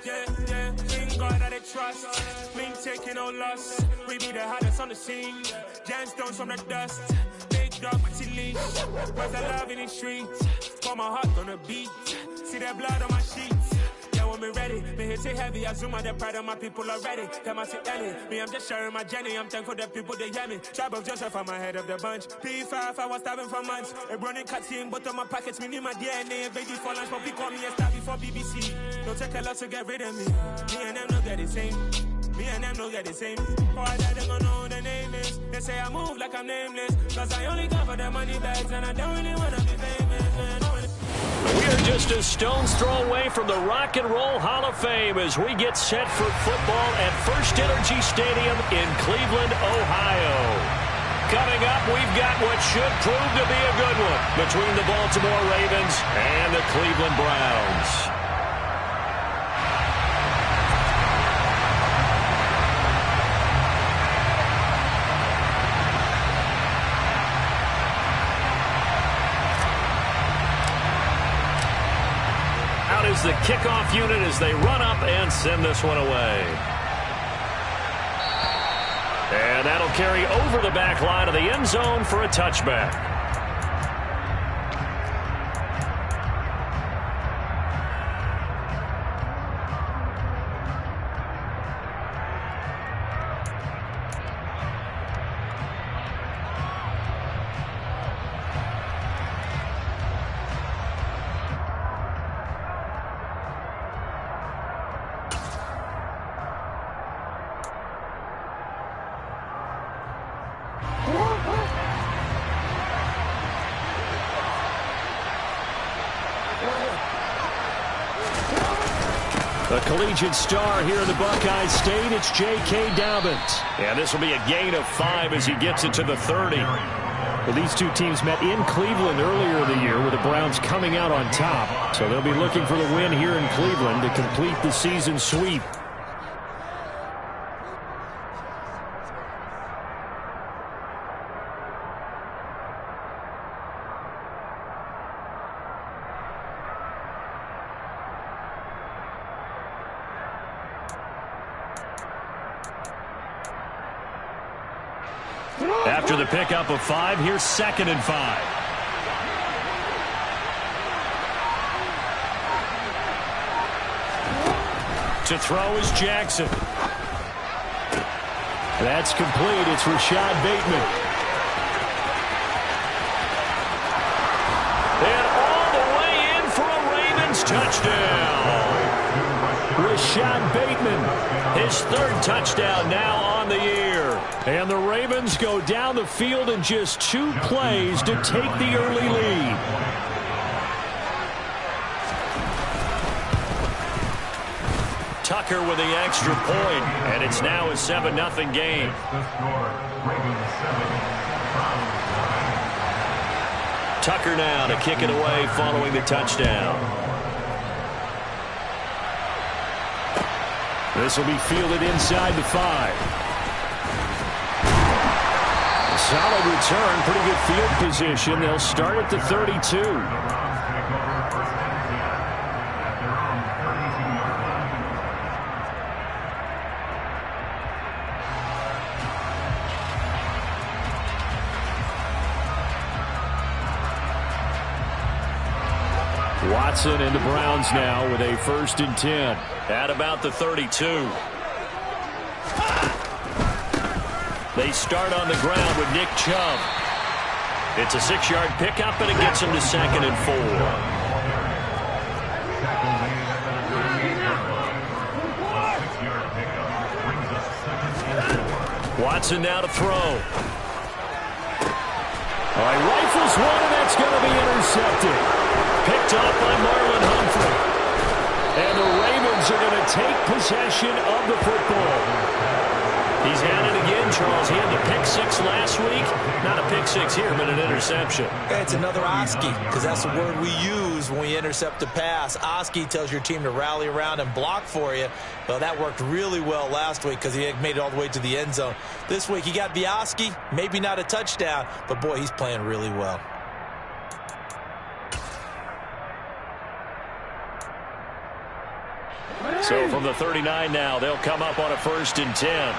In God that I trust, me taking no loss. We be the hardest on the scene. Gemstones from the dust. Big dog with the leash. Where's the love in the streets? Got my heart on the beat. See that blood on my sheets. Yeah, when me ready, me hit it heavy. I zoom out the pride of my people already. Them I see Ellie. Me, I'm just sharing my journey. I'm thankful the people they hear me. Tribe of Joseph, I'm ahead of the bunch. P5, I was starving for months. A running cutscene, but on my pockets, me need my DNA. Baby for lunch, but call me a star before BBC. Don't take a lot to get rid of me. Me and them don't get the same. Me and them don't get the same. Why that they gonna know who the name is? They say I move like I'm nameless. Cause I only cover the money bags and I don't really wanna be famous, man. We are just a stone's throw away from the Rock and Roll Hall of Fame as we get set for football at First Energy Stadium in Cleveland, Ohio. Coming up, we've got what should prove to be a good one between the Baltimore Ravens and the Cleveland Browns. Is the kickoff unit as they run up and send this one away. And that'll carry over the back line of the end zone for a touchback. A collegiate star here in the Buckeye State, it's J.K. Dobbins. And this will be a gain of 5 as he gets it to the 30. Well, these two teams met in Cleveland earlier in the year with the Browns coming out on top. So they'll be looking for the win here in Cleveland to complete the season sweep. After the pickup of 5, here's 2nd and 5. To throw is Jackson. That's complete. It's Rashad Bateman. And all the way in for a Ravens touchdown. Rashad Bateman, his 3rd touchdown now on the year. And the Ravens go down the field in just 2 plays to take the early lead. Tucker with the extra point, and it's now a 7-0 game. Tucker now to kick it away following the touchdown. This will be fielded inside the 5. Solid return, pretty good field position. They'll start at the 32. Watson and the Browns now with a 1st and 10 at about the 32. They start on the ground with Nick Chubb. It's a 6-yard pickup, and it gets him to 2nd and 4. Watson now to throw. All right, rifles one, and that's going to be intercepted. Picked off by Marlon Humphrey. And the Ravens are going to take possession of the football. He's had it again, Charles. He had the pick 6 last week. Not a pick 6 here, but an interception. It's another Oski, because that's the word we use when we intercept a pass. Oski tells your team to rally around and block for you. Well, that worked really well last week because he had made it all the way to the end zone. This week, he got Oski, maybe not a touchdown, but boy, he's playing really well. So from the 39 now, they'll come up on a 1st and 10.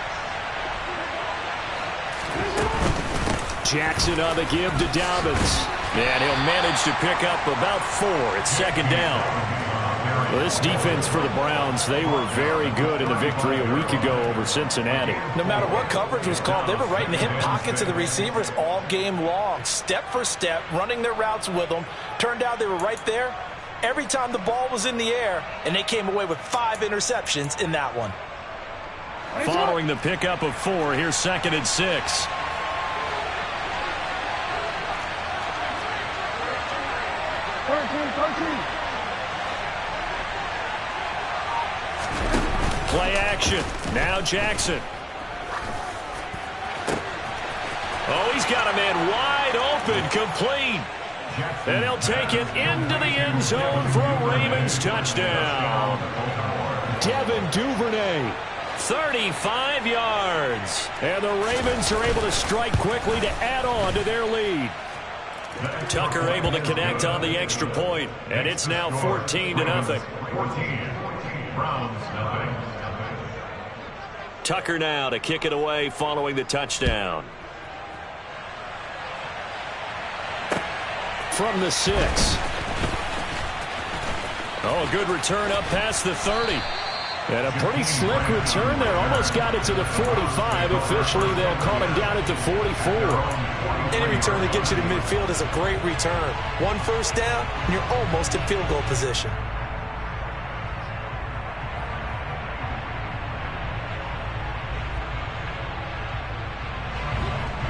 Jackson on the give to Dobbins. And he'll manage to pick up about 4. It's 2nd down. Well, this defense for the Browns, they were very good in the victory a week ago over Cincinnati. No matter what coverage was called, they were right in the hip pockets of the receivers all game long, step for step, running their routes with them. Turned out they were right there every time the ball was in the air, and they came away with 5 interceptions in that one. Following the pickup of 4, here's 2nd and 6. Play action. Now Jackson. Oh, he's got a man wide open, complete. And he'll take it into the end zone for a Ravens touchdown. Devin Duvernay, 35 yards. And the Ravens are able to strike quickly to add on to their lead. Tucker able to connect on the extra point, and it's now 14-0. Tucker now to kick it away following the touchdown. From the 6. Oh, good return up past the 30. And a pretty slick return there. Almost got it to the 45. Officially, they'll call him down at the 44. Any return that gets you to midfield is a great return. 1 first down, and you're almost in field goal position.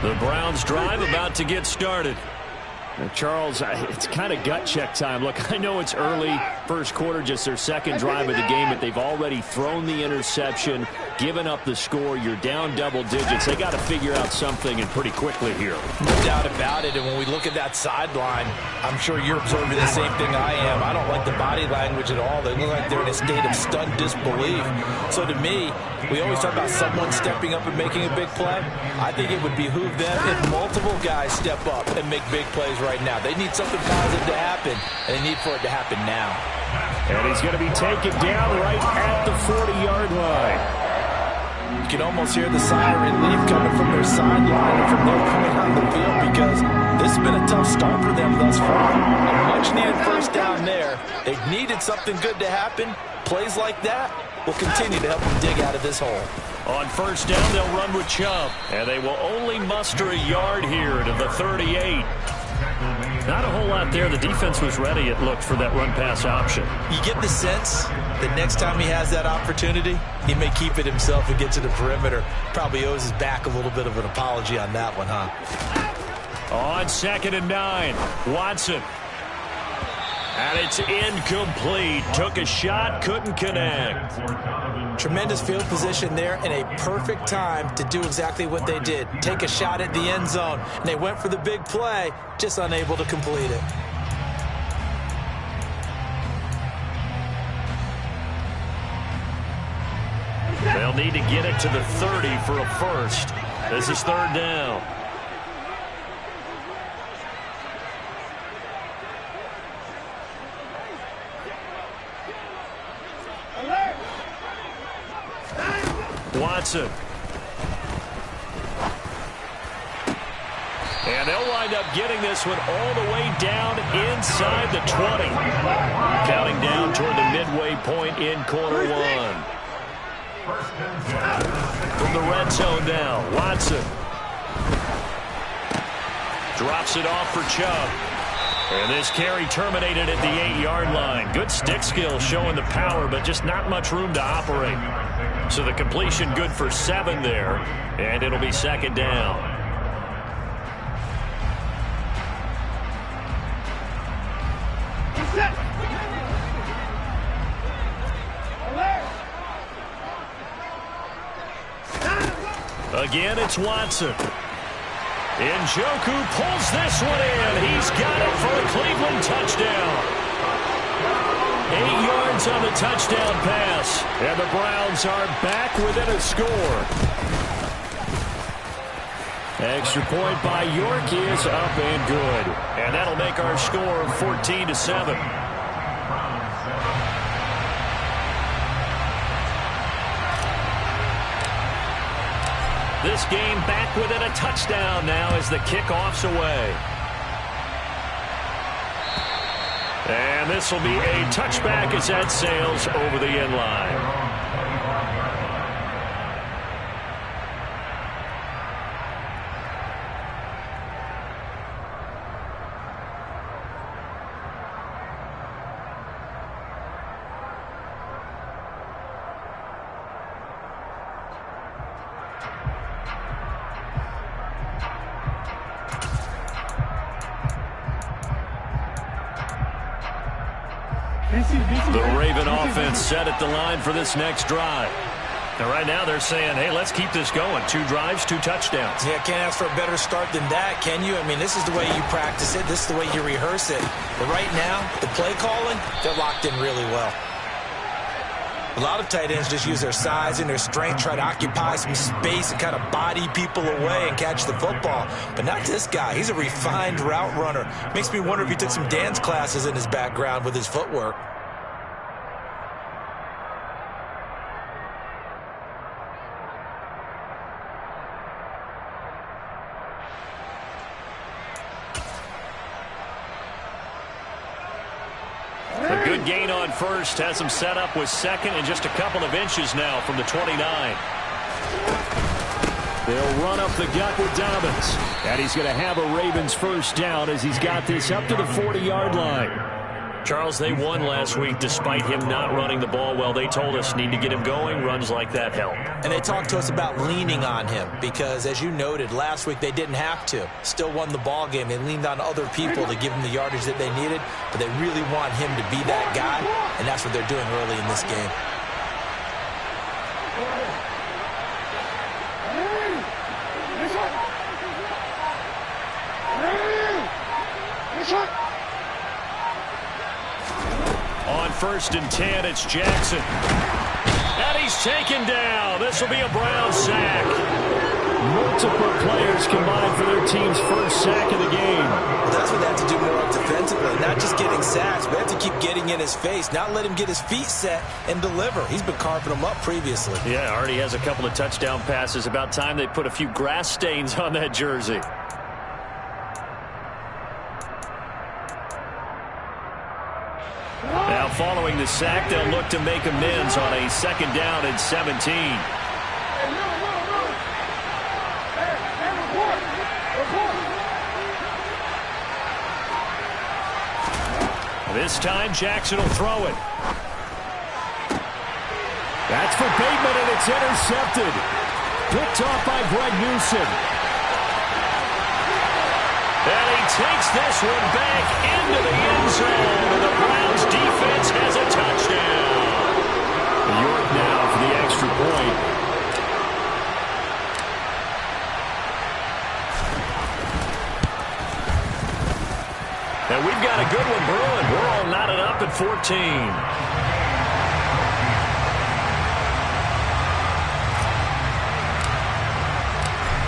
The Browns drive about to get started. Now, Charles, it's kind of gut check time. Look, I know it's early, first quarter, just their 2nd drive of the game, but they've already thrown the interception, given up the score. You're down double digits. They got to figure out something, and pretty quickly here. No doubt about it. And when we look at that sideline, I'm sure you're observing the same thing I am. I don't like the body language at all. They look like they're in a state of stunned disbelief. So to me, we always talk about someone stepping up and making a big play. I think it would behoove them if multiple guys step up and make big plays right now. They need something positive to happen, and they need for it to happen now. And he's going to be taken down right at the 40-yard line. You can almost hear the sigh of relief coming from their sideline and from their coming on the field, because this has been a tough start for them thus far. A much-needed first down there. They've needed something good to happen. Plays like that will continue to help them dig out of this hole. On first down, they'll run with Chubb, and they will only muster a yard here to the 38. Not a whole lot there. The defense was ready, it looked, for that run-pass option. You get the sense that next time he has that opportunity, he may keep it himself and get to the perimeter. Probably owes his back a little bit of an apology on that one, huh? On 2nd and 9, Watson. And it's incomplete. Took a shot, couldn't connect. Tremendous field position there, and a perfect time to do exactly what they did. Take a shot at the end zone. And they went for the big play, just unable to complete it. They'll need to get it to the 30 for a first. This is 3rd down. Watson. And they'll wind up getting this one all the way down inside the 20. Counting down toward the midway point in quarter 1. From the red zone now, Watson. Drops it off for Chubb. And this carry terminated at the 8-yard line. Good stick skill showing the power, but just not much room to operate. So the completion good for 7 there, and it'll be 2nd down. Again, it's Watson. Njoku pulls this one in. He's got it for a Cleveland touchdown. 8 yards on the touchdown pass. And the Browns are back within a score. Extra point by York is up and good. And that'll make our score 14-7. This game back within a touchdown now as the kickoff's away. And this will be a touchback as that sails over the end line. The Raven offense set at the line for this next drive. And right now they're saying, hey, let's keep this going. 2 drives, 2 touchdowns. Yeah, can't ask for a better start than that, can you? I mean, this is the way you practice it. This is the way you rehearse it. But right now, the play calling, they're locked in really well. A lot of tight ends just use their size and their strength, try to occupy some space and kind of body people away and catch the football. But not this guy. He's a refined route runner. Makes me wonder if he took some dance classes in his background with his footwork. A good gain on first has him set up with second and just a couple of inches now from the 29. They'll run up the gut with Dobbins. And he's going to have a Ravens first down as he's got this up to the 40-yard line. Charles, they won last week despite him not running the ball well. They told us need to get him going. Runs like that help. And they talked to us about leaning on him because, as you noted, last week they didn't have to. Still won the ball game. They leaned on other people to give him the yardage that they needed, but they really want him to be that guy, and that's what they're doing early in this game. On 1st and 10, it's Jackson. And he's taken down. This will be a Brown sack. Multiple players combined for their team's first sack of the game. Well, that's what they have to do more defensively. Not just getting sacks, but they have to keep getting in his face. Not let him get his feet set and deliver. He's been carving them up previously. Yeah, already has a couple of touchdown passes. About time they put a few grass stains on that jersey. Now following the sack, they'll look to make amends on a 2nd down and 17. This time Jackson will throw it. That's for Bateman, and it's intercepted. Picked off by Greg Newsom. And he takes this one back into the end zone. And the Browns defense has a touchdown. York now for the extra point. And we've got a good one brewing. We're all knotted up at 14.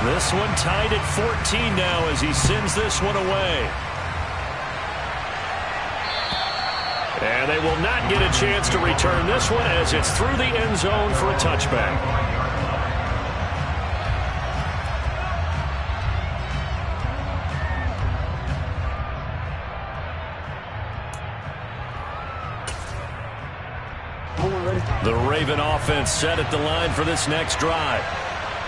This one tied at 14 now as he sends this one away. And they will not get a chance to return this one as it's through the end zone for a touchback. The Raven offense set at the line for this next drive.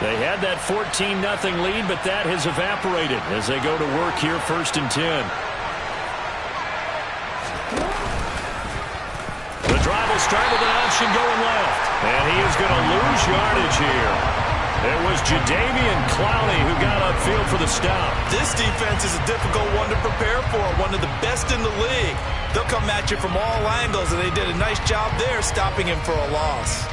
They had that 14-0 lead, but that has evaporated as they go to work here 1st and 10. The drive will start with an option going left. And he is going to lose yardage here. It was Jadeveon Clowney who got upfield for the stop. This defense is a difficult one to prepare for, one of the best in the league. They'll come at you from all angles, and they did a nice job there stopping him for a loss.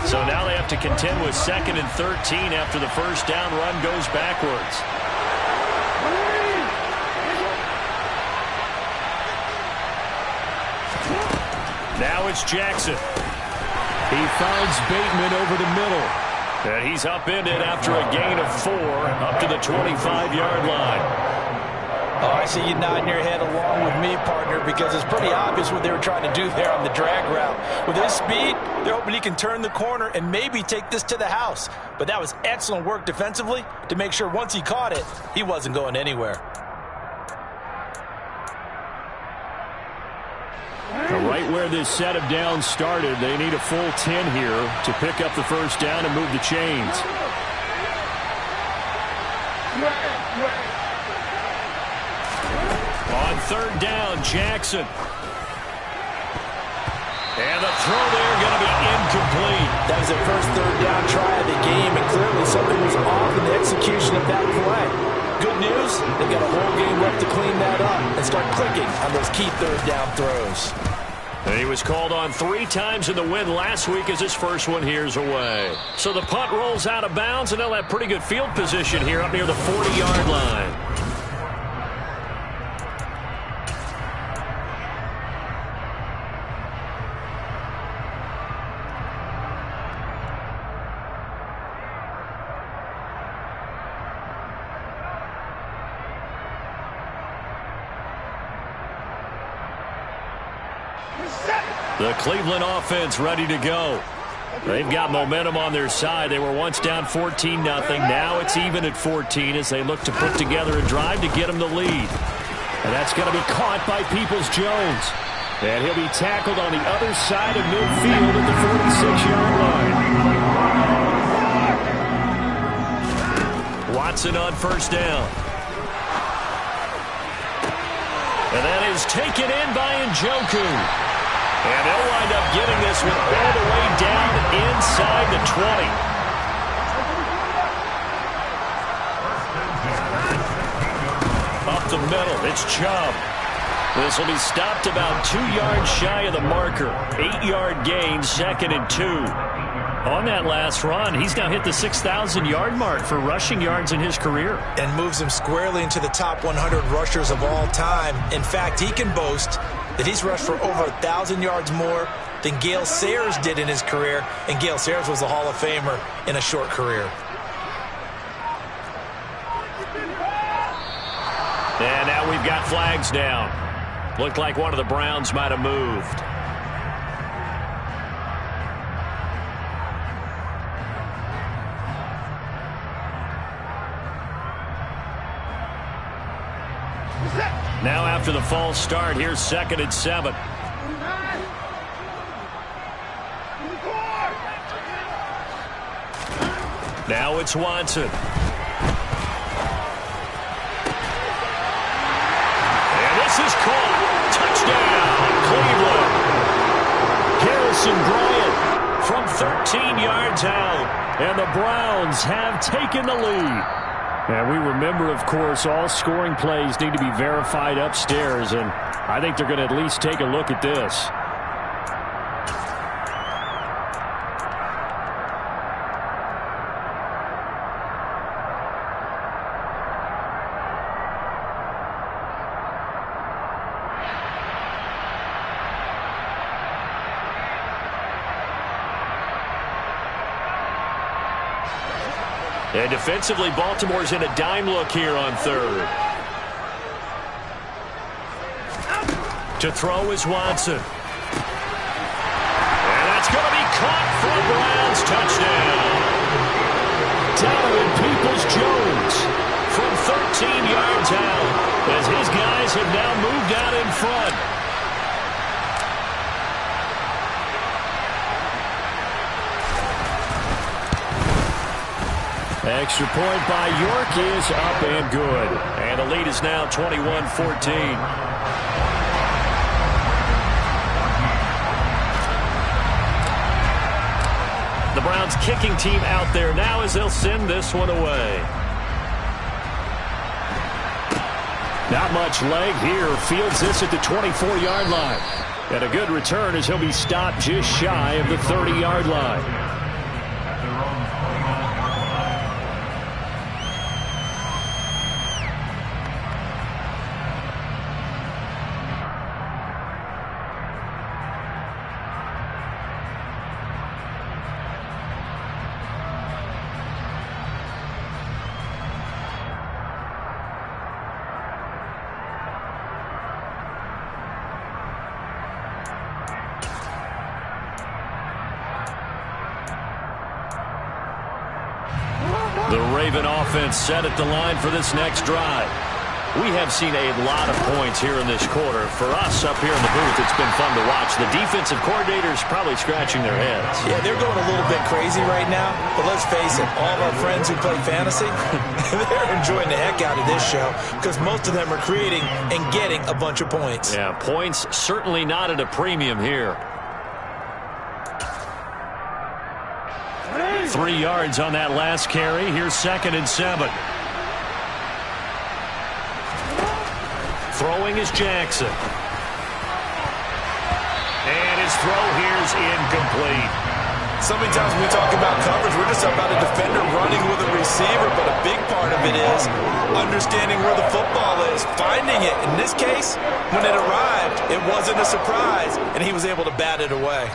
So now they have to contend with 2nd and 13 after the first down run goes backwards. Now it's Jackson. He finds Bateman over the middle. And he's upended after a gain of 4 up to the 25-yard line. Oh, I see you nodding your head along with me, partner, because it's pretty obvious what they were trying to do there on the drag route. With his speed, they're hoping he can turn the corner and maybe take this to the house. But that was excellent work defensively to make sure once he caught it, he wasn't going anywhere. Right where this set of downs started, they need a full 10 here to pick up the first down and move the chains. On third down, Jackson. And the throw there going to be incomplete. That was their first third down try of the game, and clearly something was off in the execution of that play. Good news, they've got a whole game left to clean that up and start clicking on those key third down throws. And he was called on 3 times in the win last week as his first one here's away. So the punt rolls out of bounds, and they'll have pretty good field position here up near the 40-yard line. The Cleveland offense ready to go. They've got momentum on their side. They were once down 14-0. Now it's even at 14 as they look to put together a drive to get them the lead. And that's going to be caught by Peoples-Jones. And he'll be tackled on the other side of midfield at the 46-yard line. Watson on first down. And that is taken in by Njoku. And they'll wind up getting this one all the way down inside the 20. Up the middle, it's Chubb. This will be stopped about 2 yards shy of the marker. 8-yard gain, 2nd and 2. On that last run, he's now hit the 6,000-yard mark for rushing yards in his career. And moves him squarely into the top 100 rushers of all time. In fact, he can boast that he's rushed for over 1,000 yards more than Gale Sayers did in his career, and Gale Sayers was a Hall of Famer in a short career. And now we've got flags down. Looked like one of the Browns might have moved. Now after the false start, here's 2nd and 7. Now it's Watson. And this is caught. Touchdown, Cleveland. Harrison Bryant from 13 yards out. And the Browns have taken the lead. And we remember, of course, all scoring plays need to be verified upstairs, and I think they're going to at least take a look at this. And defensively, Baltimore's in a dime look here on third. To throw is Watson. And that's going to be caught for a Browns touchdown. Donovan Peoples-Jones from 13 yards out as his guys have now moved out in front. Extra point by York is up and good. And the lead is now 21-14. The Browns kicking team out there now as they'll send this one away. Not much leg here. Fields this at the 24-yard line. And a good return as he'll be stopped just shy of the 30-yard line. The Raven offense set at the line for this next drive. We have seen a lot of points here in this quarter. For us up here in the booth, it's been fun to watch. The defensive coordinators probably scratching their heads. Yeah, they're going a little bit crazy right now. But let's face it, all of our friends who play fantasy, they're enjoying the heck out of this show because most of them are creating and getting a bunch of points. Yeah, points certainly not at a premium here. 3 yards on that last carry. Here's 2nd and 7. Throwing is Jackson. And his throw here's incomplete. So many times when we talk about coverage, we're just about a defender running with a receiver, but a big part of it is understanding where the football is, finding it. In this case, when it arrived, it wasn't a surprise, and he was able to bat it away.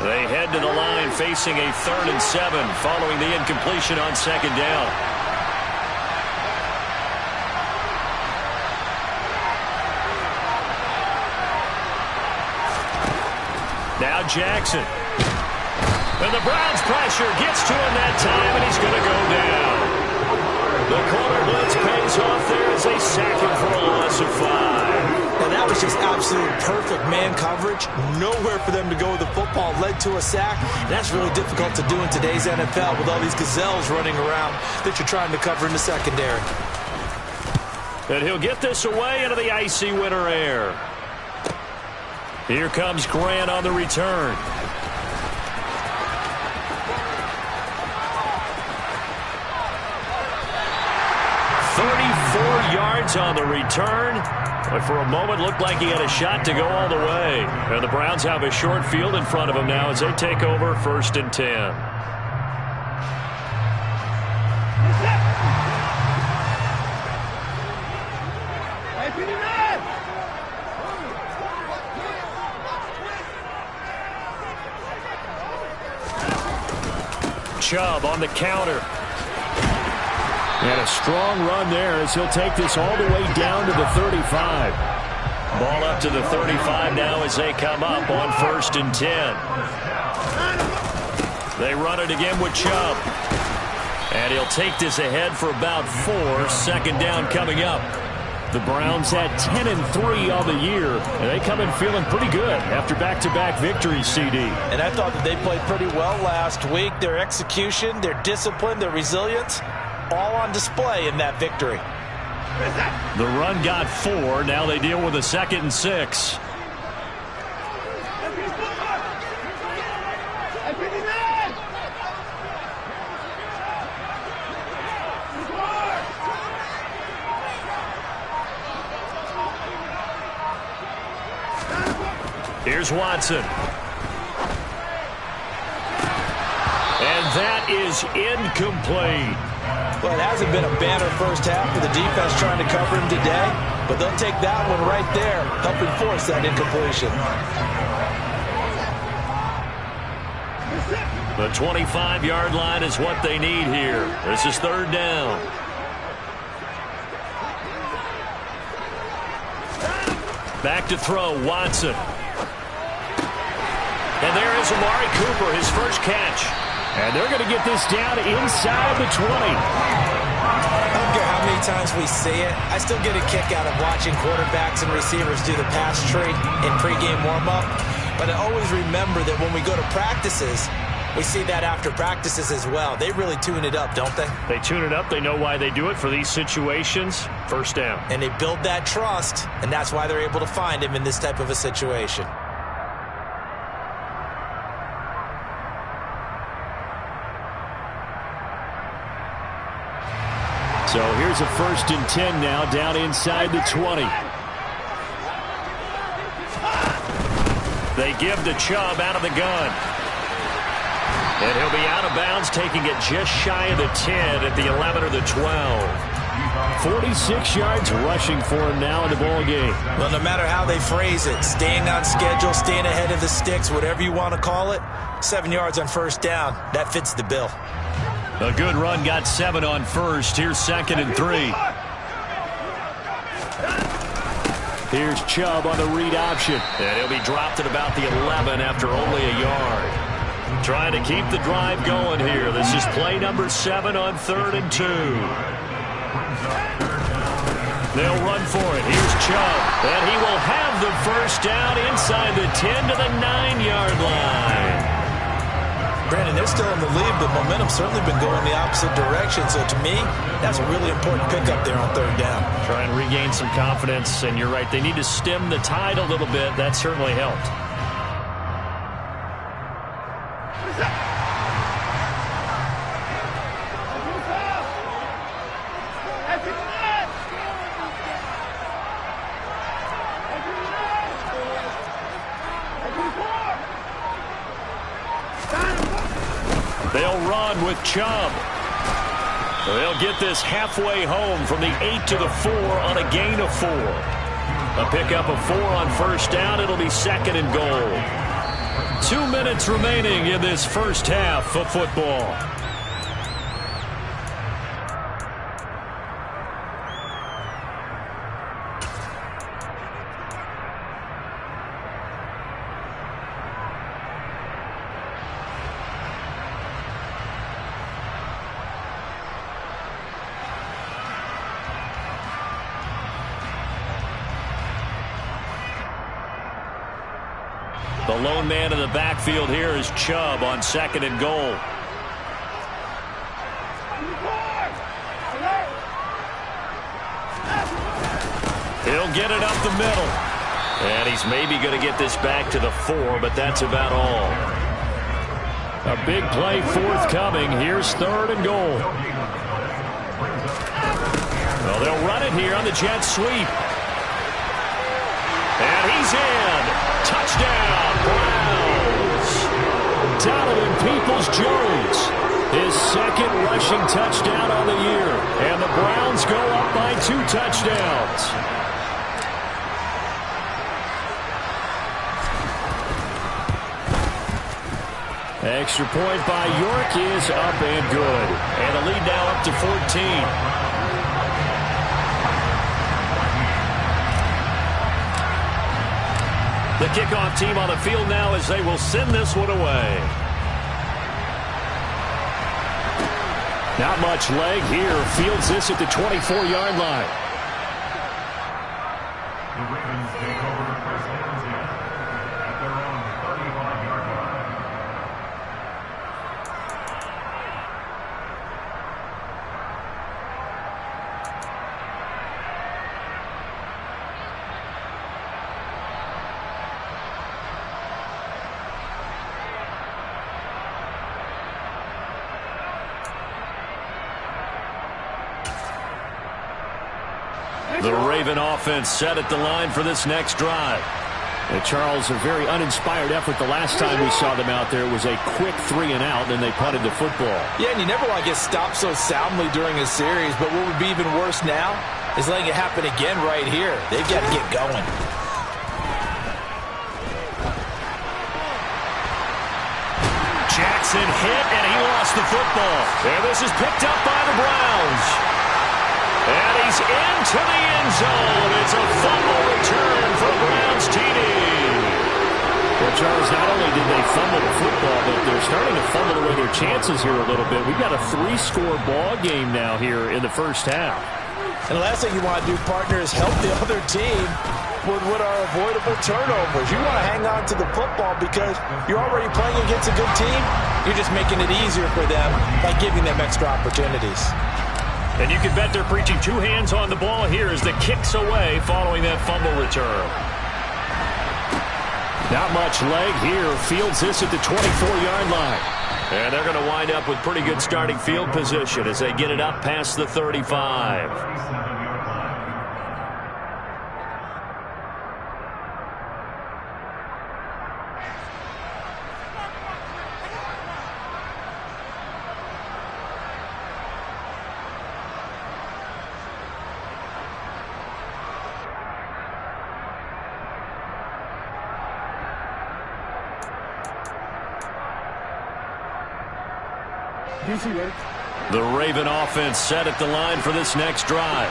They head to the line facing a 3rd and 7 following the incompletion on 2nd down. Now Jackson. And the Browns pressure gets to him that time, and he's going to go down. The corner blitz pays off there as they sack him for a loss of 5. And that was just absolute perfect man coverage. Nowhere for them to go with the football. Led to a sack. And that's really difficult to do in today's NFL with all these gazelles running around that you're trying to cover in the secondary. And he'll get this away into the icy winter air. Here comes Grant on the return. Yards on the return, but for a moment looked like he had a shot to go all the way. And the Browns have a short field in front of them now as they take over 1st and 10. Chubb on the counter. And a strong run there as he'll take this all the way down to the 35. Ball up to the 35 now as they come up on 1st and 10. They run it again with Chubb. And he'll take this ahead for about 4. 2nd down coming up. The Browns had 10 and 3 on the year, and they come in feeling pretty good after back-to-back victories, CD. And I thought that they played pretty well last week. Their execution, their discipline, their resilience, all on display in that victory. The run got 4. Now they deal with a 2nd and 6. Here's Watson. And that is incomplete. Well, it hasn't been a banner first half for the defense trying to cover him today, but they'll take that one right there, helping force that incompletion. The 25-yard line is what they need here. This is 3rd down. Back to throw, Watson. And there is Amari Cooper, his first catch. And they're going to get this down inside the 20. I don't care how many times we see it. I still get a kick out of watching quarterbacks and receivers do the pass tree in pregame warm-up. But I always remember that when we go to practices, we see that after practices as well. They really tune it up, don't they? They tune it up. They know why they do it for these situations. 1st down. And they build that trust, and that's why they're able to find him in this type of a situation. So here's a 1st and 10 now, down inside the 20. They give to Chubb out of the gun. And he'll be out of bounds, taking it just shy of the 10 at the 11 or the 12. 46 yards rushing for him now in the ball game. Well, no matter how they phrase it, staying on schedule, staying ahead of the sticks, whatever you want to call it, 7 yards on 1st down, that fits the bill. A good run got 7 on first. Here's 2nd and 3. Here's Chubb on the read option. And he'll be dropped at about the 11 after only a yard. Trying to keep the drive going here. This is play number 7 on 3rd and 2. They'll run for it. Here's Chubb. And he will have the first down inside the 10 to the 9-yard line. Brandon, they're still in the lead, but momentum's certainly been going the opposite direction. So to me, that's a really important pickup there on 3rd down. Try and regain some confidence, and you're right. They need to stem the tide a little bit. That certainly helped. They'll run with Chubb. They'll get this halfway home from the 8 to the 4 on a gain of 4. A pickup of 4 on first down. It'll be 2nd and goal. 2 minutes remaining in this first half of football. The lone man in the backfield here is Chubb on 2nd and goal. He'll get it up the middle. And he's maybe going to get this back to the 4, but that's about all. A big play forthcoming. Here's 3rd and goal. Well, they'll run it here on the jet sweep. And he's in. Touchdown, Browns. Donovan Peoples-Jones, his 2nd rushing touchdown on the year. And the Browns go up by 2 touchdowns. Extra point by York is up and good. And the lead now up to 14. The kickoff team on the field now as they will send this one away. Not much leg here. Fields this at the 24-yard line. The Ravens take over first and 10 at their own 35-yard line. The Raven offense set at the line for this next drive. And Charles, a very uninspired effort the last time we saw them out there. It was a quick 3 and out, and they punted the football. Yeah, and you never want to get stopped so soundly during a series, but what would be even worse now is letting it happen again right here. They've got to get going. Jackson hit, and he lost the football. And this is picked up by the Browns. And he's into the end zone. It's a fumble return for Browns TD. Well, Charles, not only did they fumble the football, but they're starting to fumble away their chances here a little bit. We've got a 3-score ball game now here in the first half. And the last thing you want to do, partner, is help the other team with what are avoidable turnovers. You want to hang on to the football because you're already playing against a good team. You're just making it easier for them by giving them extra opportunities. And you can bet they're preaching 2 hands on the ball here as the kick's away following that fumble return. Not much leg here. Fields this at the 24-yard line. And they're going to wind up with pretty good starting field position as they get it up past the 35. DC ready? The Raven offense set at the line for this next drive.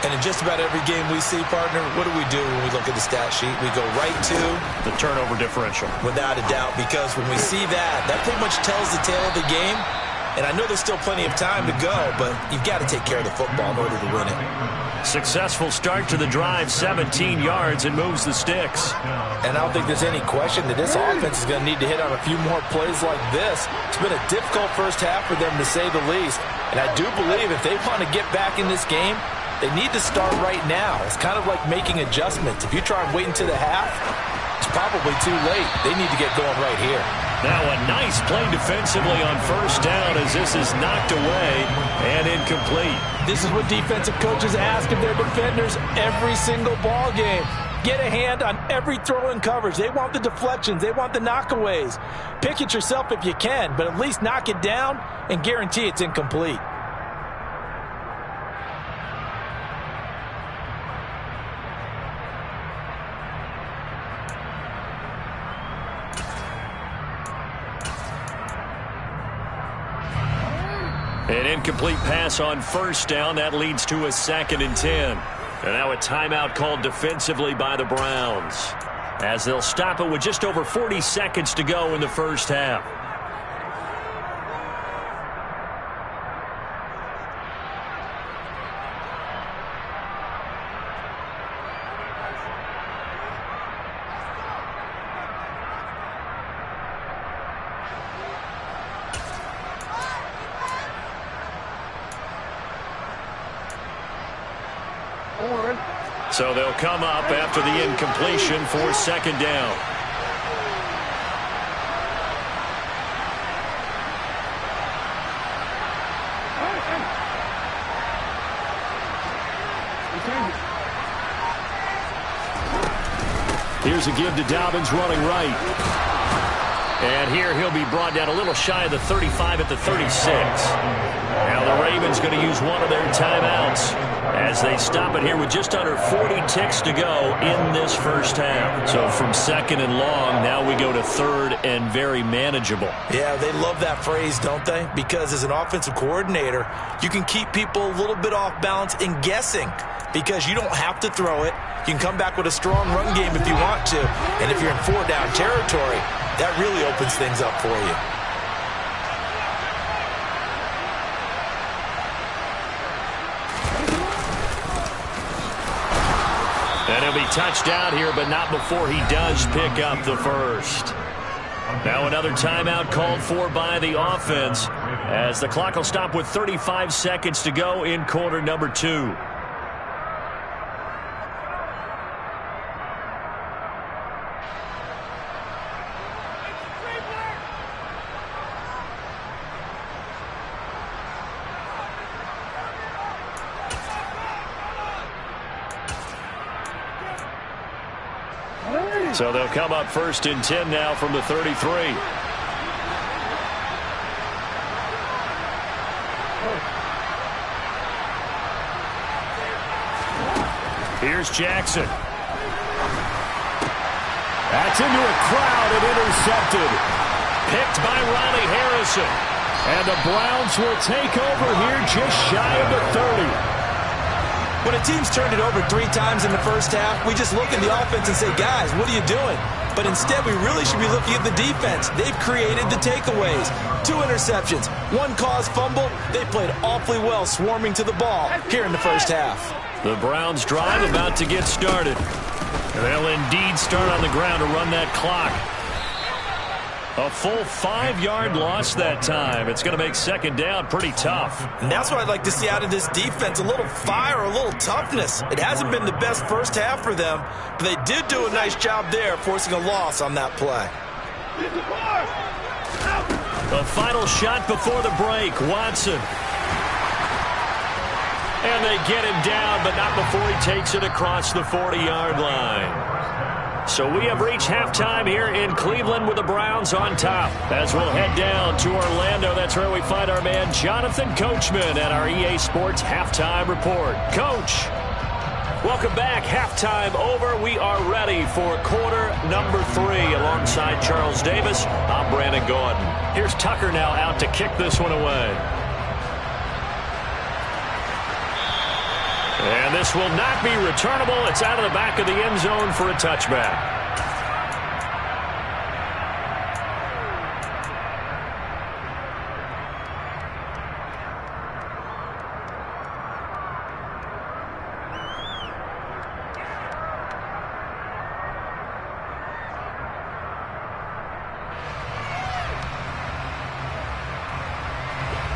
And in just about every game we see, partner, what do we do when we look at the stat sheet? We go right to the turnover differential. Without a doubt, because when we see that, that pretty much tells the tale of the game. And I know there's still plenty of time to go, but you've got to take care of the football in order to win it. Successful start to the drive, 17 yards, and moves the sticks. And I don't think there's any question that this offense is going to need to hit on a few more plays like this. It's been a difficult first half for them, to say the least. And I do believe if they want to get back in this game, they need to start right now. It's kind of like making adjustments. If you try and wait until the half, it's probably too late. They need to get going right here. Now a nice play defensively on first down as this is knocked away and incomplete. This is what defensive coaches ask of their defenders every single ball game. Get a hand on every throw in coverage. They want the deflections. They want the knockaways. Pick it yourself if you can, but at least knock it down and guarantee it's incomplete. An incomplete pass on first down. That leads to a 2nd and 10. And now a timeout called defensively by the Browns, as they'll stop it with just over 40 seconds to go in the first half. So they'll come up after the incompletion for 2nd down. Here's a give to Dobbins running right. And here he'll be brought down a little shy of the 35 at the 36. Now the Ravens going to use one of their timeouts as they stop it here with just under 40 ticks to go in this first half. So from 2nd and long, now we go to 3rd and very manageable. Yeah, they love that phrase, don't they? Because as an offensive coordinator, you can keep people a little bit off balance and guessing because you don't have to throw it. You can come back with a strong run game if you want to. And if you're in 4-down territory, that really opens things up for you. And he'll be touched down here, but not before he does pick up the first. Now another timeout called for by the offense as the clock will stop with 35 seconds to go in quarter number 2. So they'll come up 1st and 10 now from the 33. Here's Jackson. That's into a crowd and intercepted. Picked by Riley Harrison. And the Browns will take over here just shy of the 30. When a team's turned it over 3 times in the first half, we just look at the offense and say, guys, what are you doing? But instead, we really should be looking at the defense. They've created the takeaways. 2 interceptions, 1 caused fumble. They played awfully well swarming to the ball here in the first half. The Browns drive about to get started. They'll indeed start on the ground to run that clock. A full 5-yard loss that time. It's going to make 2nd down pretty tough. And that's what I'd like to see out of this defense, a little fire, a little toughness. It hasn't been the best first half for them, but they did do a nice job there, forcing a loss on that play. The final shot before the break, Watson. And they get him down, but not before he takes it across the 40-yard line. So we have reached halftime here in Cleveland with the Browns on top. As we'll head down to Orlando, that's where we find our man Jonathan Coachman at our EA Sports Halftime Report. Coach, welcome back. Halftime over. We are ready for quarter number 3 alongside Charles Davis. I'm Brandon Gordon. Here's Tucker now out to kick this one away. And this will not be returnable. It's out of the back of the end zone for a touchback.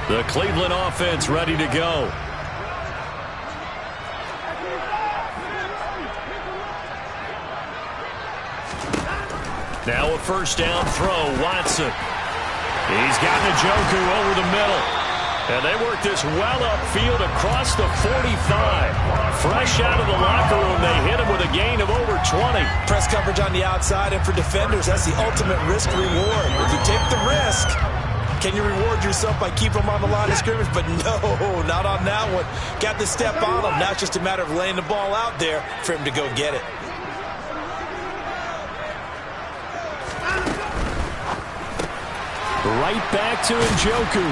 The Cleveland offense ready to go. Now a first down throw, Watson. He's got Njoku over the middle. And they work this well upfield across the 45. Fresh out of the locker room, they hit him with a gain of over 20. Press coverage on the outside, and for defenders, that's the ultimate risk reward. If you take the risk, can you reward yourself by keeping them on the line of scrimmage? But no, not on that one. Got the step on him. Now it's just a matter of laying the ball out there for him to go get it. Right back to Njoku.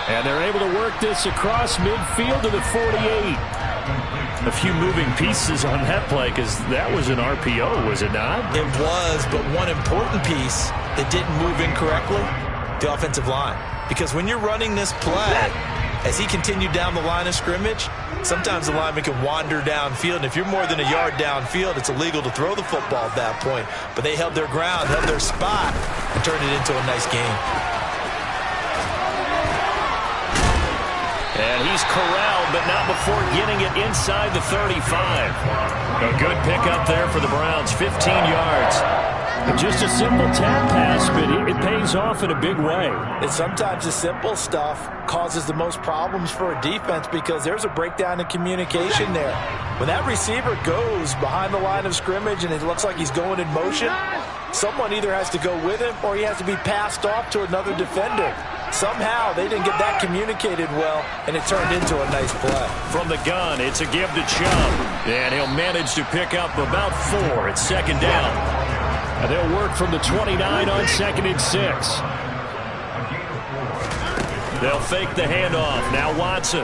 And they're able to work this across midfield to the 48. A few moving pieces on that play because that was an RPO, was it not? It was, but one important piece that didn't move incorrectly, the offensive line. Because when you're running this play, as he continued down the line of scrimmage, sometimes the lineman can wander downfield. And if you're more than a yard downfield, it's illegal to throw the football at that point. But they held their ground, held their spot, and turned it into a nice game. And he's corralled, but not before getting it inside the 35. A good pickup there for the Browns, 15 yards. Just a simple tap pass, but it pays off in a big way. And sometimes the simple stuff causes the most problems for a defense because there's a breakdown in communication there. When that receiver goes behind the line of scrimmage and it looks like he's going in motion, someone either has to go with him or he has to be passed off to another defender. Somehow they didn't get that communicated well, and it turned into a nice play. From the gun, it's a give to Chubb. And he'll manage to pick up about 4. It's second down. And they'll work from the 29 on 2nd and 6. They'll fake the handoff. Now Watson.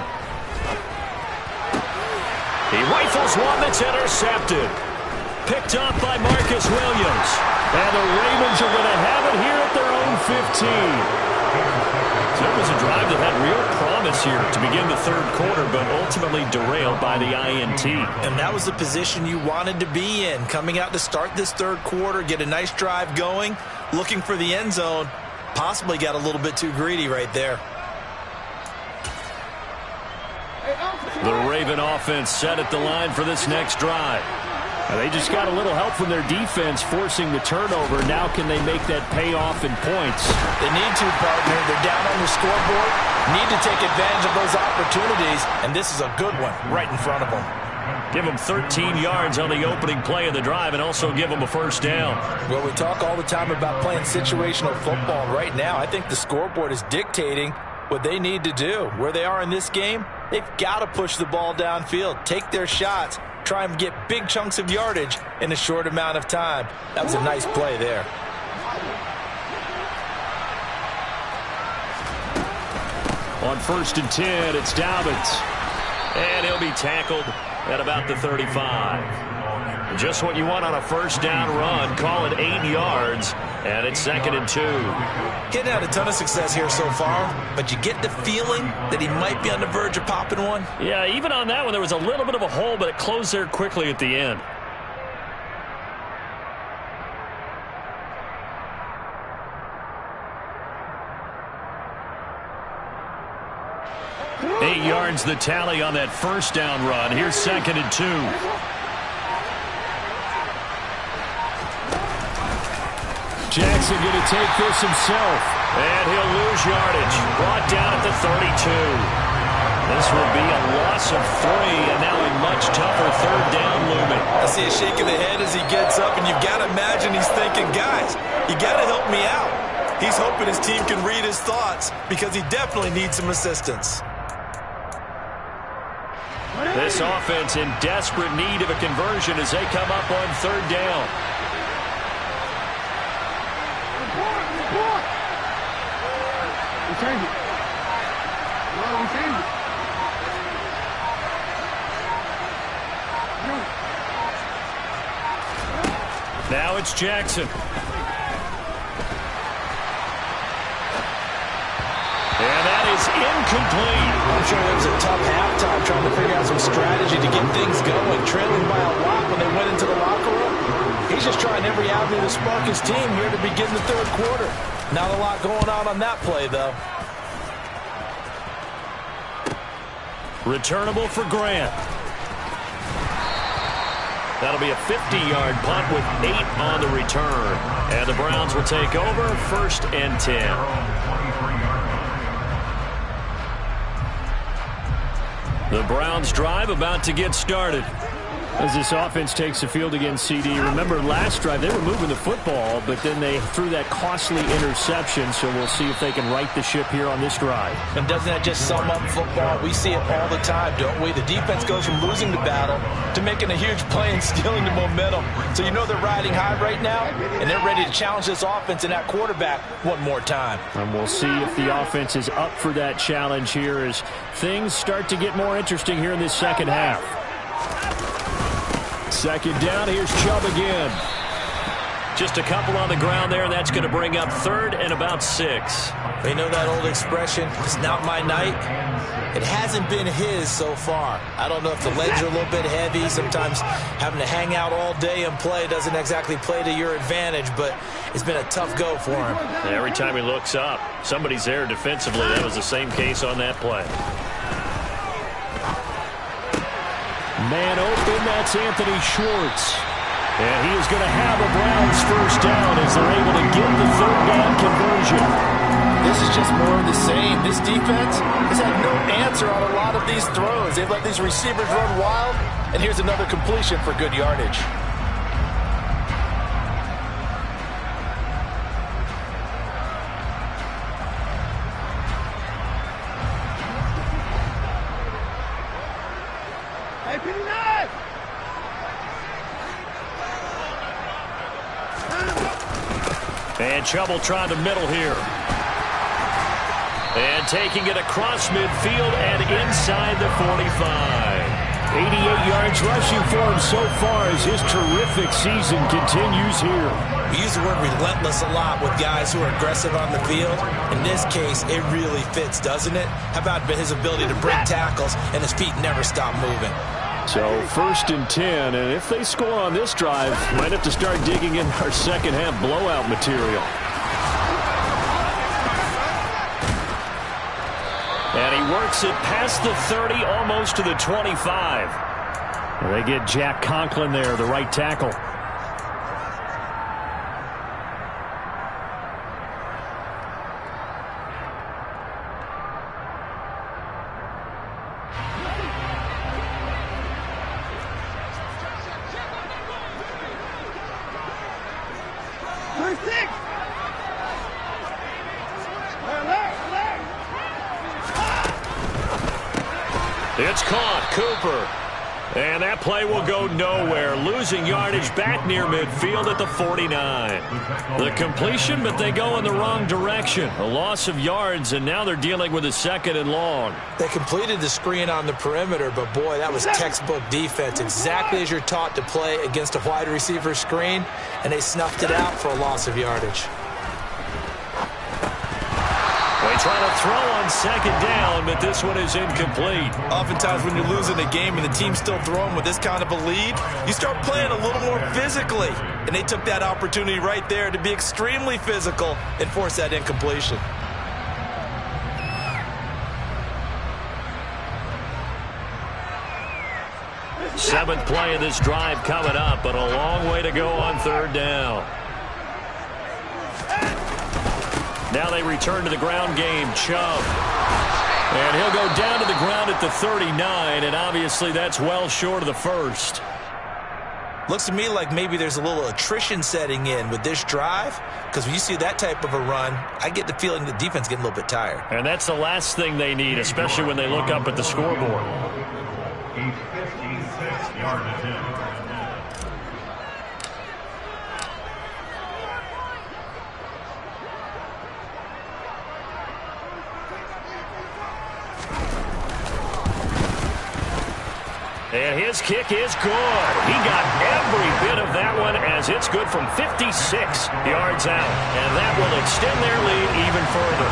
He rifles one that's intercepted. Picked up by Marcus Williams. And the Ravens are going to have it here at their own 15. So it was a drive that had real promise here to begin the third quarter, but ultimately derailed by the INT. And that was the position you wanted to be in, coming out to start this third quarter, get a nice drive going, looking for the end zone. Possibly got a little bit too greedy right there. The Raven offense set at the line for this next drive. They just got a little help from their defense forcing the turnover. Now can they make that pay off in points? They need to, partner. They're down on the scoreboard. Need to take advantage of those opportunities, and this is a good one right in front of them. Give them 13 yards on the opening play of the drive and also give them a first down. Well, we talk all the time about playing situational football. Right now, I think the scoreboard is dictating what they need to do. Where they are in this game, they've got to push the ball downfield, take their shots, try and get big chunks of yardage in a short amount of time. That was a nice play there. On 1st and 10, it's Dobbins. And he'll be tackled at about the 35. Just what you want on a first down run. Call it 8 yards, and it's 2nd and 2. Getting had a ton of success here so far, but you get the feeling that he might be on the verge of popping one. Yeah, even on that one, there was a little bit of a hole, but it closed there quickly at the end. Eight yards the tally on that first down run. Here's 2nd and 2. Jackson going to take this himself. And he'll lose yardage. Brought down at the 32. This will be a loss of 3, and now a much tougher third down looming. I see a shake of the head as he gets up, and you've got to imagine he's thinking, guys, you got to help me out. He's hoping his team can read his thoughts because he definitely needs some assistance. This offense in desperate need of a conversion as they come up on third down. Now it's Jackson. And that is incomplete. I'm sure there was a tough halftime trying to figure out some strategy to get things going, trailing by a lot when they went into the locker room. He's just trying every avenue to spark his team here to begin the third quarter. Not a lot going on that play, though. Returnable for Grant. That'll be a 50-yard punt with 8 on the return. And the Browns will take over, 1st and 10. The Browns drive about to get started. As this offense takes the field against CD, remember last drive they were moving the football, but then they threw that costly interception, so we'll see if they can right the ship here on this drive. And doesn't that just sum up football? We see it all the time, don't we? The defense goes from losing the battle to making a huge play and stealing the momentum. So you know they're riding high right now, and they're ready to challenge this offense and that quarterback one more time. And we'll see if the offense is up for that challenge here as things start to get more interesting here in this second half. Second down, here's Chubb again. Just a couple on the ground there, and that's going to bring up 3rd and about 6. You know that old expression, it's not my night? It hasn't been his so far. I don't know if the legs are a little bit heavy. Sometimes having to hang out all day and play doesn't exactly play to your advantage, but it's been a tough go for him. Every time he looks up, somebody's there defensively. That was the same case on that play. Man open, that's Anthony Schwartz. And he is going to have a Browns first down as they're able to get the third down conversion. This is just more of the same. This defense has had no answer on a lot of these throws. They've let these receivers run wild, and here's another completion for good yardage. And Chubb will try the middle here. And taking it across midfield and inside the 45. 88 yards rushing for him so far as his terrific season continues here. We use the word relentless a lot with guys who are aggressive on the field. In this case, it really fits, doesn't it? How about his ability to break tackles and his feet never stop moving? So 1st and 10, and if they score on this drive, might have to start digging in our second half blowout material. And he works it past the 30, almost to the 25. Well, they get Jack Conklin there, the right tackle. It's caught, Cooper. And that play will go nowhere. Losing yardage back near midfield at the 49. The completion, but they go in the wrong direction. A loss of yards, and now they're dealing with a 2nd and long. They completed the screen on the perimeter, but boy, that was textbook defense. Exactly as you're taught to play against a wide receiver screen, and they snuffed it out for a loss of yardage. They try to throw on 2nd down, but this one is incomplete. Oftentimes when you're losing a game and the team's still throwing with this kind of a lead, you start playing a little more physically. And they took that opportunity right there to be extremely physical and force that incompletion. Seventh play of this drive coming up, but a long way to go on 3rd down. Now they return to the ground game. Chubb. And he'll go down to the ground at the 39, and obviously that's well short of the 1st. Looks to me like maybe there's a little attrition setting in with this drive, because when you see that type of a run, I get the feeling the defense getting a little bit tired. And that's the last thing they need, especially when they look up at the scoreboard. He's 56-yard attempt. And his kick is good. He got every bit of that one as it's good from 56 yards out. And that will extend their lead even further.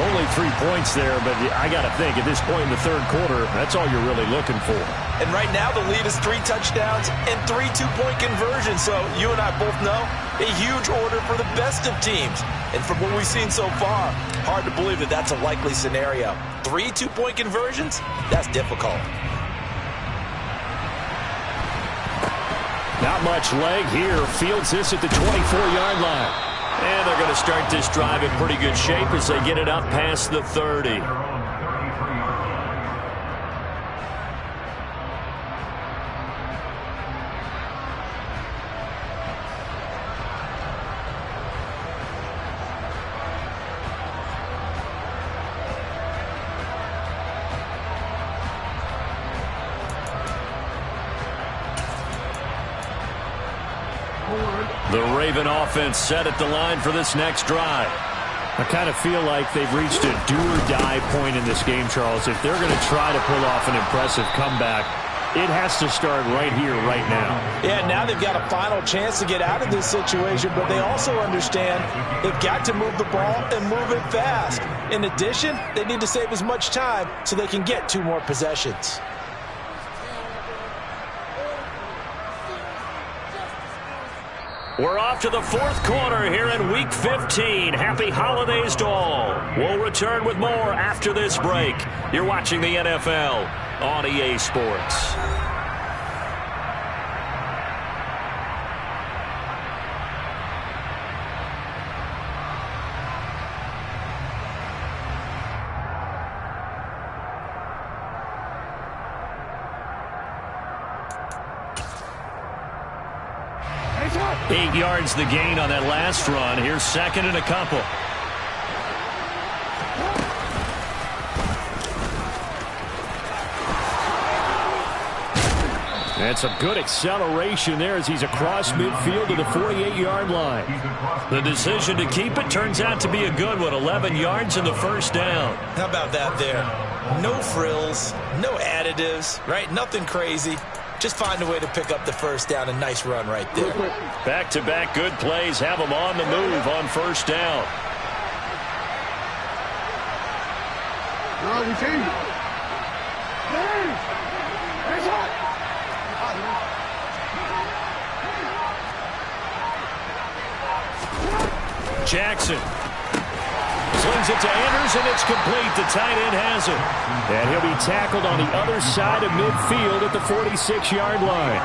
Only 3 points there, but I got to think at this point in the third quarter, that's all you're really looking for. And right now the lead is 3 touchdowns and 3 two-point conversions. So you and I both know a huge order for the best of teams. And from what we've seen so far, hard to believe that that's a likely scenario. 3 two-point conversions? That's difficult. Not much leg here. Fields this at the 24-yard line. And they're going to start this drive in pretty good shape as they get it up past the 30. The Raven offense set at the line for this next drive. I kind of feel like they've reached a do-or-die point in this game, Charles. If they're going to try to pull off an impressive comeback, it has to start right here, right now. Yeah, now they've got a final chance to get out of this situation, but they also understand they've got to move the ball and move it fast. In addition, they need to save as much time so they can get 2 more possessions. We're off to the fourth quarter here in Week 15. Happy holidays to all. We'll return with more after this break. You're watching the NFL on EA Sports. 8 yards the gain on that last run. Here's second and a couple. And some good acceleration there as he's across midfield to the 48-yard line. The decision to keep it turns out to be a good one. 11 yards in the first down. How about that there? No frills, no additives, right? Nothing crazy. Just find a way to pick up the first down. A nice run right there. Back-to-back good plays have them on the move on first down. Jackson slings it to Andrews, and it's complete. The tight end has it. And he'll be tackled on the other side of midfield at the 46-yard line.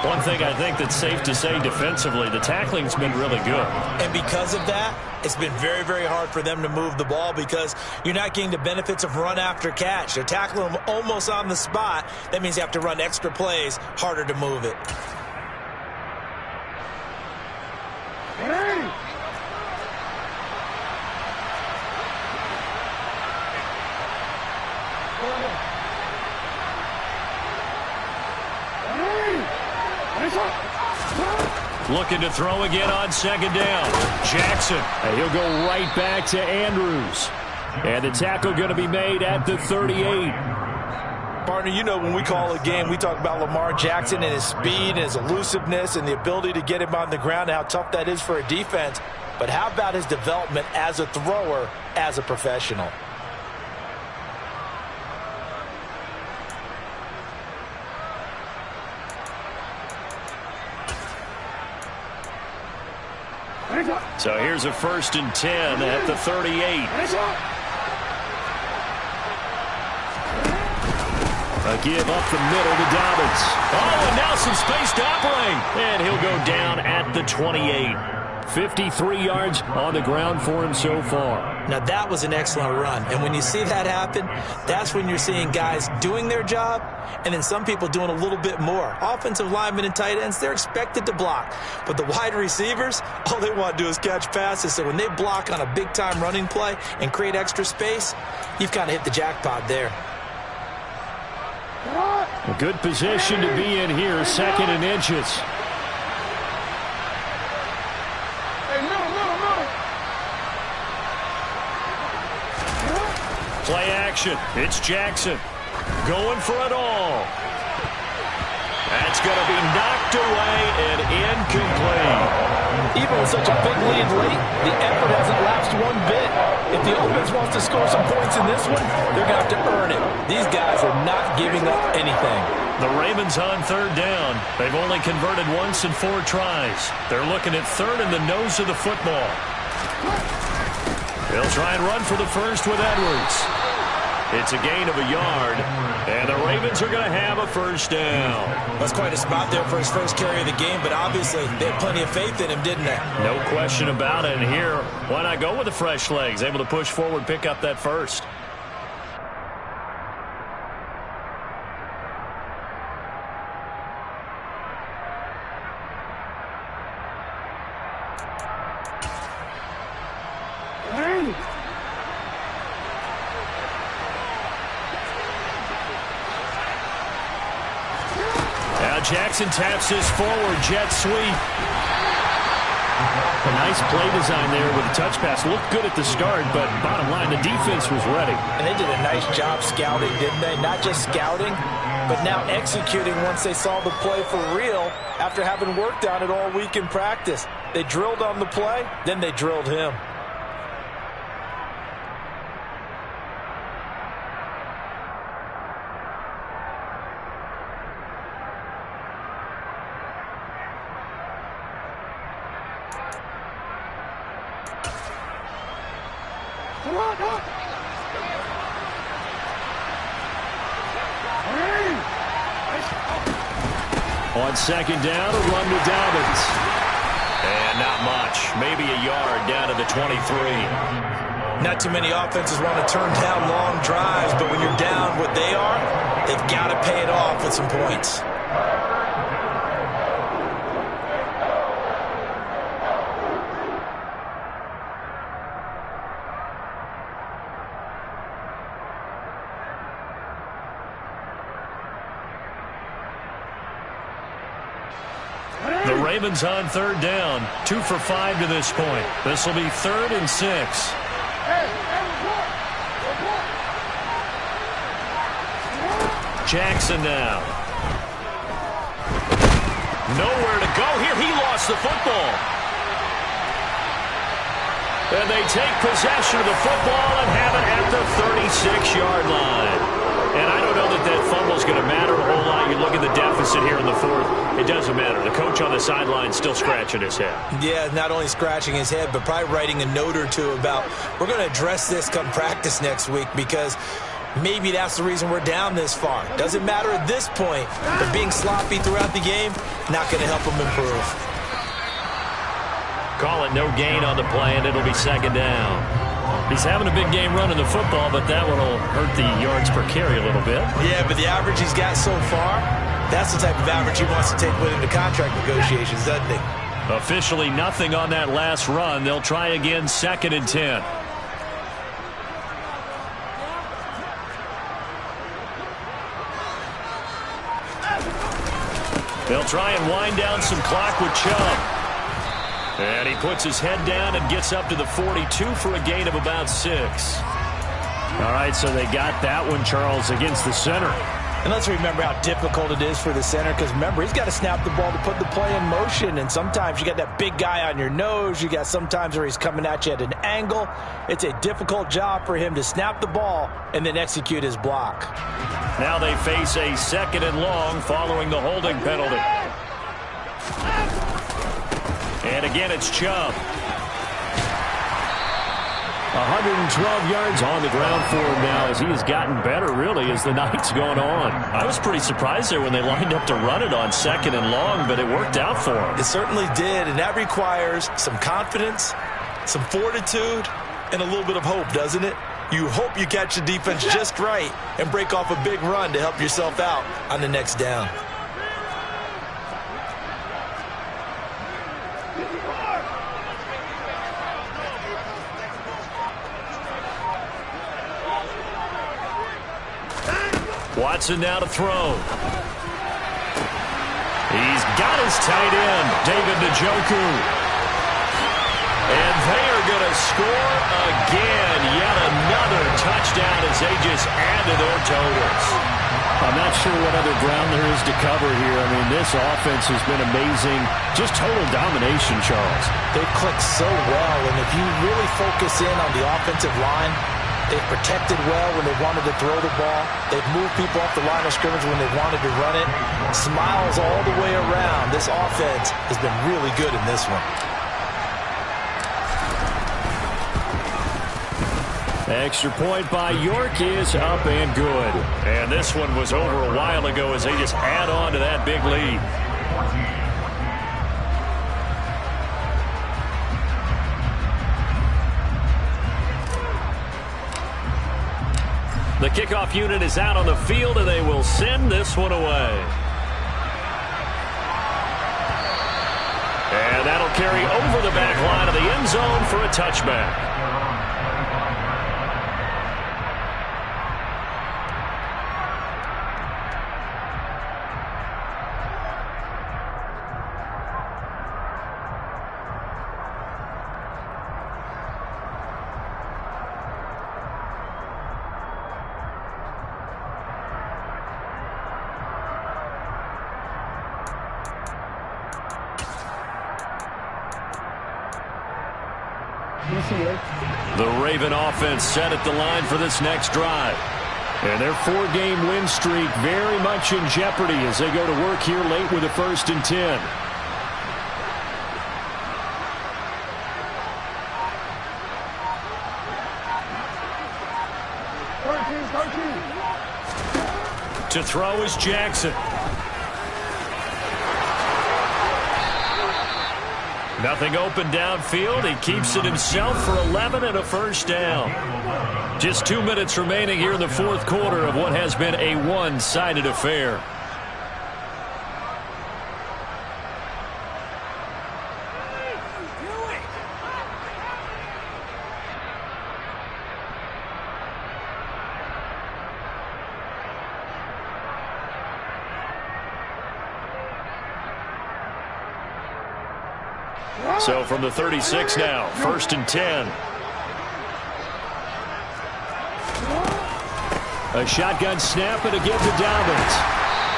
One thing I think that's safe to say defensively, the tackling's been really good. And because of that, it's been very, very hard for them to move the ball because you're not getting the benefits of run after catch. They're tackling them almost on the spot. That means you have to run extra plays, harder to move it. Looking to throw again on second down. Jackson. And he'll go right back to Andrews. And the tackle going to be made at the 38. Partner, you know when we call a game, we talk about Lamar Jackson and his speed and his elusiveness and the ability to get him on the ground and how tough that is for a defense. But how about his development as a thrower, as a professional? So here's a 1st and 10 at the 38. A give up the middle to Dobbins. Oh, and now some space to operate. And he'll go down at the 28. 53 yards on the ground for him so far. Now, that was an excellent run. And when you see that happen, that's when you're seeing guys doing their job and then some people doing a little bit more. Offensive linemen and tight ends, they're expected to block. But the wide receivers, all they want to do is catch passes. So when they block on a big-time running play and create extra space, you've kind of hit the jackpot there. A good position to be in here, 2nd and inches. Play action. It's Jackson going for it all. That's going to be knocked away and incomplete. Even with such a big lead late, the effort hasn't lapsed one bit. If the offense wants to score some points in this one, they're going to have to earn it. These guys are not giving up anything. The Ravens on third down. They've only converted once in 4 tries. They're looking at third in the nose of the football. They'll try and run for the first with Edwards. It's a gain of a yard, and the Ravens are going to have a first down. That's quite a spot there for his first carry of the game, but obviously they had plenty of faith in him, didn't they? No question about it. And here, why not go with the fresh legs? Able to push forward, pick up that first. Jackson taps his forward jet sweep. A nice play design there with a touch pass. Looked good at the start, but bottom line, the defense was ready. And they did a nice job scouting, didn't they? Not just scouting, but now executing once they saw the play for real after having worked on it all week in practice. They drilled on the play, then they drilled him. On second down, a run to Dobbins. And not much. Maybe a yard down to the 23. Not too many offenses want to turn down long drives, but when you're down what they are, they've got to pay it off with some points. The Ravens on third down. 2 for 5 to this point. This will be 3rd and 6. Jackson now. Nowhere to go here. He lost the football. And they take possession of the football and have it at the 36-yard line. And I don't know that that fumble is going to matter a whole lot. You look at the deficit here in the 4th. It doesn't matter. The coach on the sideline still scratching his head. Yeah, not only scratching his head, but probably writing a note or two about, we're going to address this come practice next week because maybe that's the reason we're down this far. Doesn't matter at this point, but being sloppy throughout the game, not going to help him improve. Call it no gain on the play, and it'll be 2nd down. He's having a big game running the football, but that one will hurt the yards per carry a little bit. Yeah, but the average he's got so far, that's the type of average he wants to take with him to contract negotiations, doesn't he? Officially nothing on that last run. They'll try again, 2nd and 10. They'll try and wind down some clock with Chubb. And he puts his head down and gets up to the 42 for a gain of about 6. All right, so they got that one, Charles, against the center. And let's remember how difficult it is for the center, because remember, he's got to snap the ball to put the play in motion, and sometimes you got that big guy on your nose. You got sometimes where he's coming at you at an angle. It's a difficult job for him to snap the ball and then execute his block. Now they face a 2nd and long following the holding penalty. And again, it's Chubb. 112 yards on the ground for him now as he has gotten better, really, as the night's going on. I was pretty surprised there when they lined up to run it on 2nd and long, but it worked out for him. It certainly did, and that requires some confidence, some fortitude, and a little bit of hope, doesn't it? You hope you catch the defense just right and break off a big run to help yourself out on the next down. Watson now to throw. He's got his tight end, David Njoku. And they are going to score again. Yet another touchdown as they just add to their totals. I'm not sure what other ground there is to cover here. I mean, this offense has been amazing. Just total domination, Charles. They've clicked so well, and if you really focus in on the offensive line, they've protected well when they wanted to throw the ball. They've moved people off the line of scrimmage when they wanted to run it. Smiles all the way around. This offense has been really good in this one. Extra point by York is up and good. And this one was over a while ago as they just add on to that big lead. The kickoff unit is out on the field, and they will send this one away. And that'll carry over the back line of the end zone for a touchback. The Raven offense set at the line for this next drive. And their 4-game win streak very much in jeopardy as they go to work here late with a 1st and 10. To throw is Jackson. Nothing open downfield. He keeps it himself for 11 and a 1st down. Just 2 minutes remaining here in the 4th quarter of what has been a one-sided affair. So from the 36 now, 1st and 10. A shotgun snap and again to Dobbins.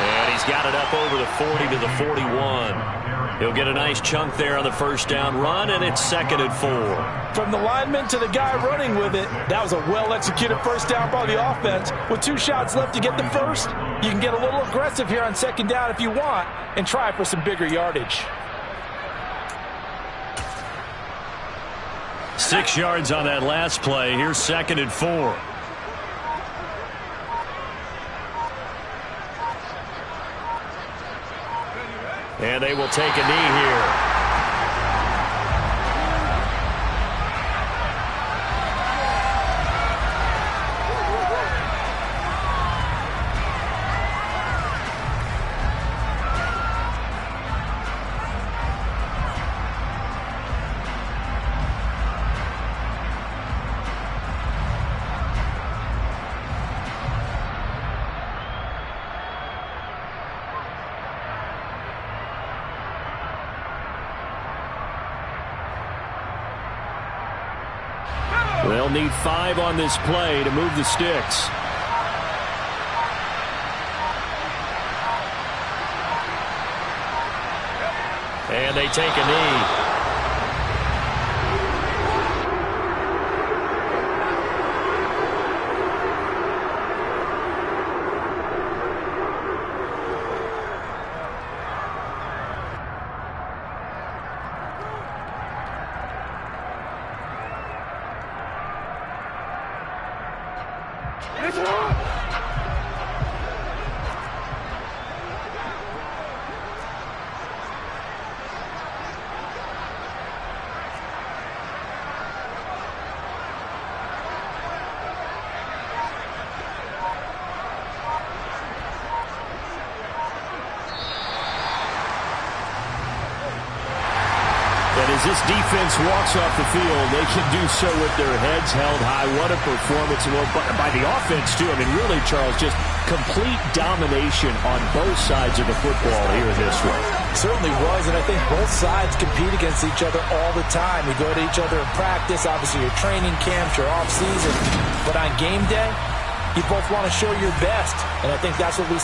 And he's got it up over the 40 to the 41. He'll get a nice chunk there on the 1st down run, and it's 2nd and 4. From the lineman to the guy running with it, that was a well-executed 1st down by the offense. With 2 shots left to get the 1st, you can get a little aggressive here on 2nd down if you want and try for some bigger yardage. 6 yards on that last play. Here's 2nd and 4. And they will take a knee here. They'll need 5 on this play to move the sticks. And they take a knee. As this defense walks off the field, they can do so with their heads held high. What a performance by the offense, too. I mean, really, Charles, just complete domination on both sides of the football here in this one. Certainly was, and I think both sides compete against each other all the time. You go to each other in practice, obviously your training camps, your off-season. But on game day, You both want to show your best, and I think that's what we saw.